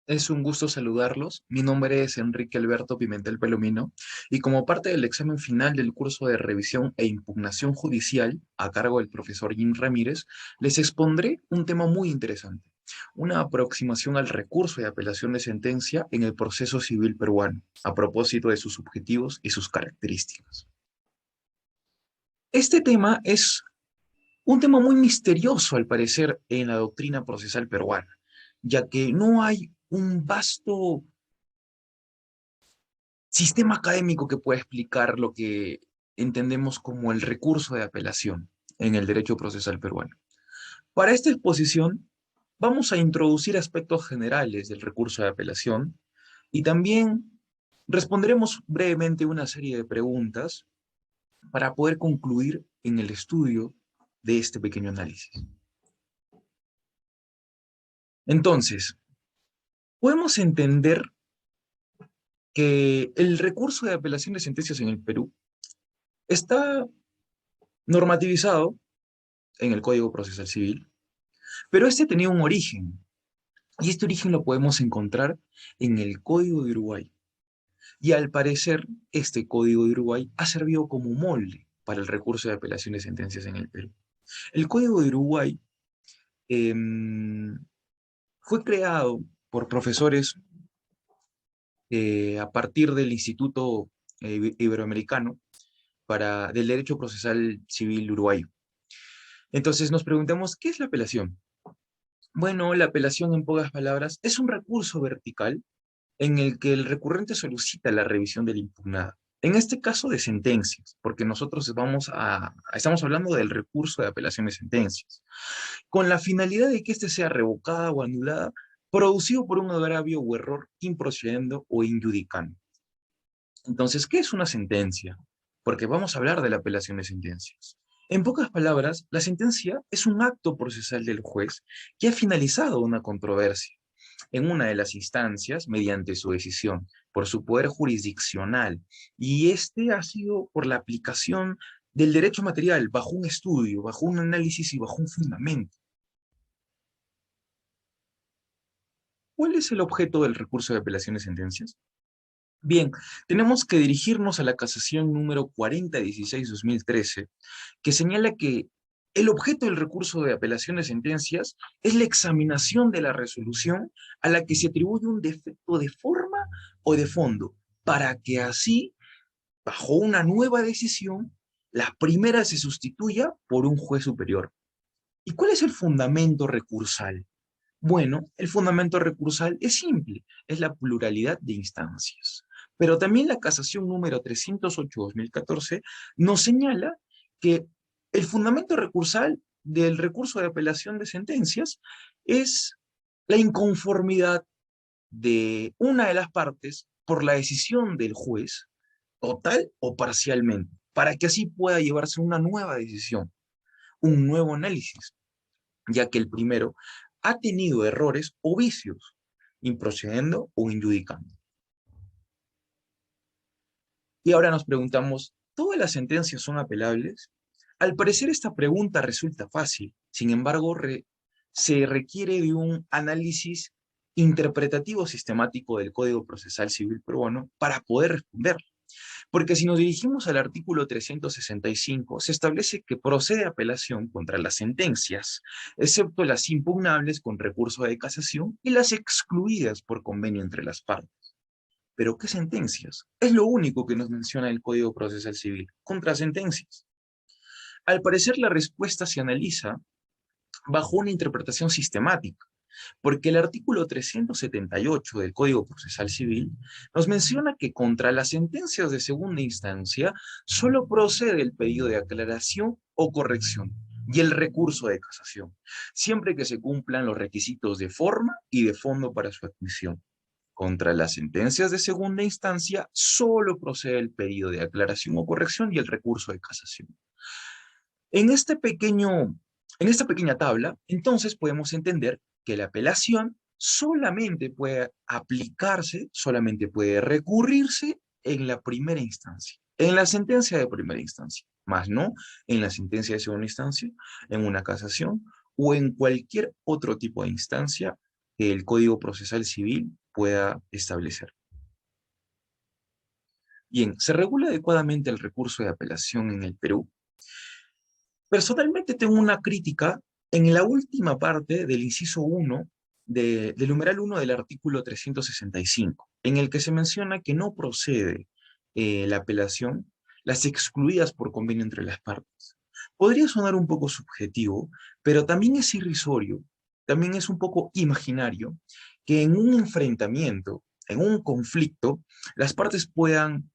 Es un gusto saludarlos. Mi nombre es Enrique Alberto Pimentel Pelomino y como parte del examen final del curso de revisión e impugnación judicial a cargo del profesor Jim Ramírez, les expondré un tema muy interesante, una aproximación al recurso de apelación de sentencia en el proceso civil peruano, a propósito de sus objetivos y sus características. Este tema es un tema muy misterioso al parecer en la doctrina procesal peruana, ya que no hay un vasto sistema académico que pueda explicar lo que entendemos como el recurso de apelación en el derecho procesal peruano. Para esta exposición, vamos a introducir aspectos generales del recurso de apelación y también responderemos brevemente una serie de preguntas para poder concluir en el estudio de este pequeño análisis. Entonces, podemos entender que el recurso de apelación de sentencias en el Perú está normativizado en el Código Procesal Civil, pero este tenía un origen, y este origen lo podemos encontrar en el Código de Uruguay. Y al parecer, este Código de Uruguay ha servido como molde para el recurso de apelación de sentencias en el Perú. El Código de Uruguay eh, fue creado por profesores a partir del Instituto Iberoamericano del Derecho Procesal Civil Uruguayo. Entonces nos preguntamos, ¿qué es la apelación? Bueno, la apelación, en pocas palabras, es un recurso vertical en el que el recurrente solicita la revisión de la impugnada. En este caso de sentencias, porque nosotros estamos hablando del recurso de apelación de sentencias, con la finalidad de que éste sea revocada o anulada, producido por un agravio o error improcedendo o injudicando. Entonces, ¿qué es una sentencia? Porque vamos a hablar de la apelación de sentencias. En pocas palabras, la sentencia es un acto procesal del juez que ha finalizado una controversia en una de las instancias mediante su decisión, por su poder jurisdiccional, y este ha sido por la aplicación del derecho material bajo un estudio, bajo un análisis y bajo un fundamento. ¿Cuál es el objeto del recurso de apelación de sentencias? Bien, tenemos que dirigirnos a la casación número 4016-2013, que señala que el objeto del recurso de apelación de sentencias es la examinación de la resolución a la que se atribuye un defecto de forma o de fondo, para que así, bajo una nueva decisión, la primera se sustituya por un juez superior. ¿Y cuál es el fundamento recursal? Bueno, el fundamento recursal es simple, es la pluralidad de instancias. Pero también la casación número 308-2014 nos señala que el fundamento recursal del recurso de apelación de sentencias es la inconformidad de una de las partes por la decisión del juez, total o parcialmente, para que así pueda llevarse una nueva decisión, un nuevo análisis, ya que el primero ha tenido errores o vicios, improcediendo o injudicando. Y ahora nos preguntamos, ¿todas las sentencias son apelables? Al parecer esta pregunta resulta fácil, sin embargo se requiere de un análisis interpretativo sistemático del Código Procesal Civil Peruano para poder responder. Porque si nos dirigimos al artículo 365, se establece que procede apelación contra las sentencias, excepto las impugnables con recurso de casación y las excluidas por convenio entre las partes. ¿Pero qué sentencias? Es lo único que nos menciona el Código Procesal Civil, contra sentencias. Al parecer la respuesta se analiza bajo una interpretación sistemática, porque el artículo 378 del Código Procesal Civil nos menciona que contra las sentencias de segunda instancia solo procede el pedido de aclaración o corrección y el recurso de casación, siempre que se cumplan los requisitos de forma y de fondo para su admisión. Contra las sentencias de segunda instancia solo procede el pedido de aclaración o corrección y el recurso de casación. En en esta pequeña tabla, entonces podemos entender que la apelación solamente puede aplicarse, solamente puede recurrirse en la primera instancia, en la sentencia de primera instancia, más no en la sentencia de segunda instancia, en una casación o en cualquier otro tipo de instancia que el Código Procesal Civil pueda establecer. Bien, ¿se regula adecuadamente el recurso de apelación en el Perú? Personalmente tengo una crítica en la última parte del inciso 1 del numeral 1 del artículo 365, en el que se menciona que no procede la apelación, las excluidas por convenio entre las partes. Podría sonar un poco subjetivo, pero también es irrisorio, también es un poco imaginario que en un enfrentamiento, en un conflicto, las partes puedan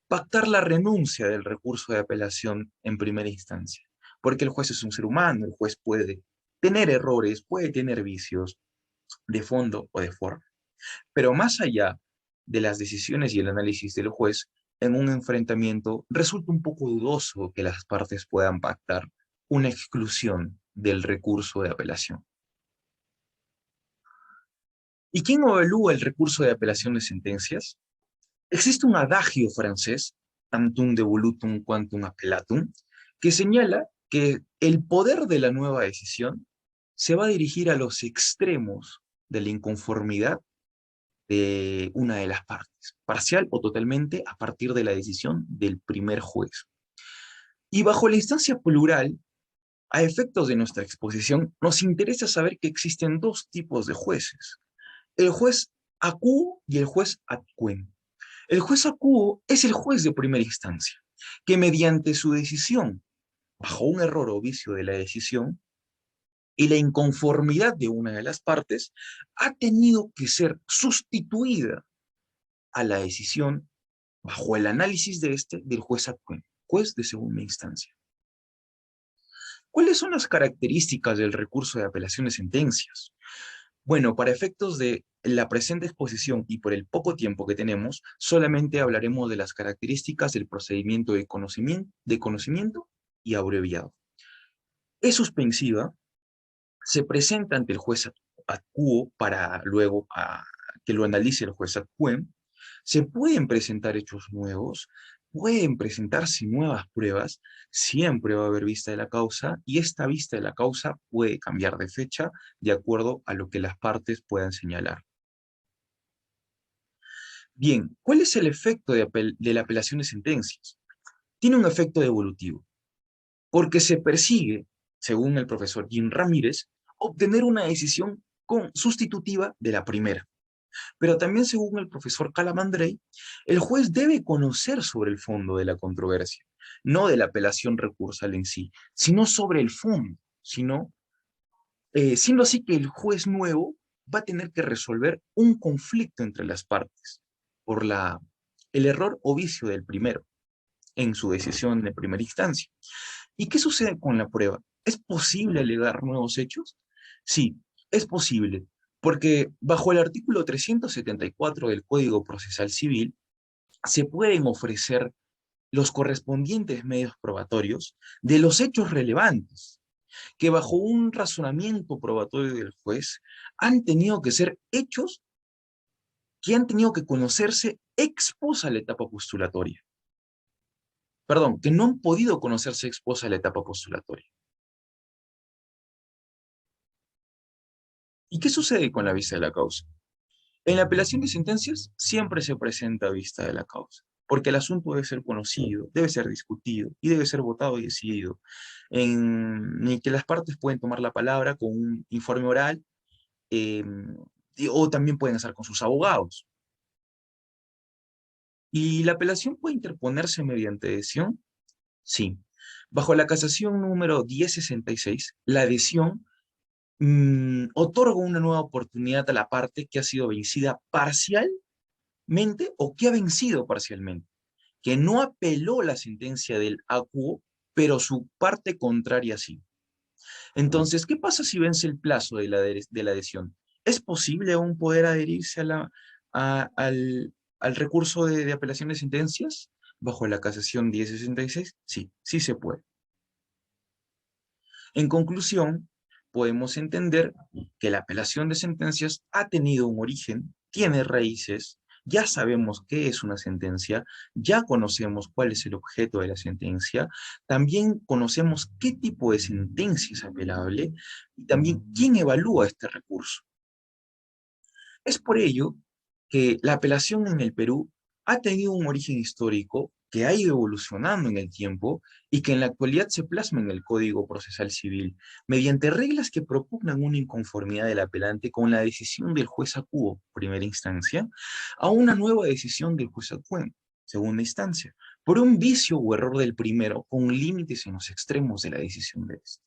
pactar la renuncia del recurso de apelación en primera instancia, porque el juez es un ser humano, el juez puede tener errores, puede tener vicios de fondo o de forma, pero más allá de las decisiones y el análisis del juez, en un enfrentamiento resulta un poco dudoso que las partes puedan pactar una exclusión del recurso de apelación. ¿Y quién evalúa el recurso de apelación de sentencias? Existe un adagio francés, tantum devolutum quantum appellatum, que señala que el poder de la nueva decisión se va a dirigir a los extremos de la inconformidad de una de las partes, parcial o totalmente a partir de la decisión del primer juez. Y bajo la instancia plural, a efectos de nuestra exposición, nos interesa saber que existen dos tipos de jueces, el juez acuo y el juez ad quem. El juez acuo es el juez de primera instancia, que mediante su decisión, bajo un error o vicio de la decisión, y la inconformidad de una de las partes, ha tenido que ser sustituida a la decisión, bajo el análisis de del juez ad quem, juez de segunda instancia. ¿Cuáles son las características del recurso de apelación de sentencias? Bueno, para efectos de la presente exposición y por el poco tiempo que tenemos, solamente hablaremos de las características del procedimiento de conocimiento y abreviado. Es suspensiva, se presenta ante el juez ad quo para luego que lo analice el juez ad quem, se pueden presentar hechos nuevos, pueden presentarse nuevas pruebas, siempre va a haber vista de la causa y esta vista de la causa puede cambiar de fecha de acuerdo a lo que las partes puedan señalar. Bien, ¿cuál es el efecto de la apelación de sentencias? Tiene un efecto devolutivo, porque se persigue, según el profesor Jim Ramírez, obtener una decisión sustitutiva de la primera. Pero también según el profesor Calamandrei, el juez debe conocer sobre el fondo de la controversia, no de la apelación recursal en sí, sino sobre el fondo, siendo así que el juez nuevo va a tener que resolver un conflicto entre las partes por el error o vicio del primero en su decisión de primera instancia. ¿Y qué sucede con la prueba? ¿Es posible alegar nuevos hechos? Sí, es posible, porque bajo el artículo 374 del Código Procesal Civil se pueden ofrecer los correspondientes medios probatorios de los hechos relevantes, que bajo un razonamiento probatorio del juez han tenido que ser hechos que han tenido que conocerse ex post a la etapa postulatoria. Perdón, que no han podido conocerse ex post a la etapa postulatoria. ¿Y qué sucede con la vista de la causa? En la apelación de sentencias siempre se presenta vista de la causa, porque el asunto debe ser conocido, debe ser discutido y debe ser votado y decidido, en el que las partes pueden tomar la palabra con un informe oral eh, o también pueden hacer con sus abogados. ¿Y la apelación puede interponerse mediante adhesión? Sí. Bajo la casación número 1066, la adhesión otorga una nueva oportunidad a la parte que ha sido vencida parcialmente o que ha vencido parcialmente, que no apeló la sentencia del acuo, pero su parte contraria sí. Entonces, ¿qué pasa si vence el plazo de la adhesión? ¿Es posible aún poder adherirse al recurso de apelación de sentencias bajo la casación 1066? Sí, sí se puede. En conclusión, podemos entender que la apelación de sentencias ha tenido un origen, tiene raíces, ya sabemos qué es una sentencia, ya conocemos cuál es el objeto de la sentencia, también conocemos qué tipo de sentencia es apelable y también quién evalúa este recurso. Es por ello que la apelación en el Perú ha tenido un origen histórico que ha ido evolucionando en el tiempo y que en la actualidad se plasma en el Código Procesal Civil, mediante reglas que propugnan una inconformidad del apelante con la decisión del juez acuo, primera instancia, a una nueva decisión del juez acuem, segunda instancia, por un vicio o error del primero con límites en los extremos de la decisión de este.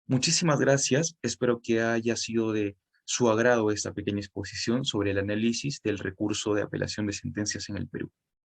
Muchísimas gracias. Espero que haya sido de su agrado esta pequeña exposición sobre el análisis del recurso de apelación de sentencias en el Perú.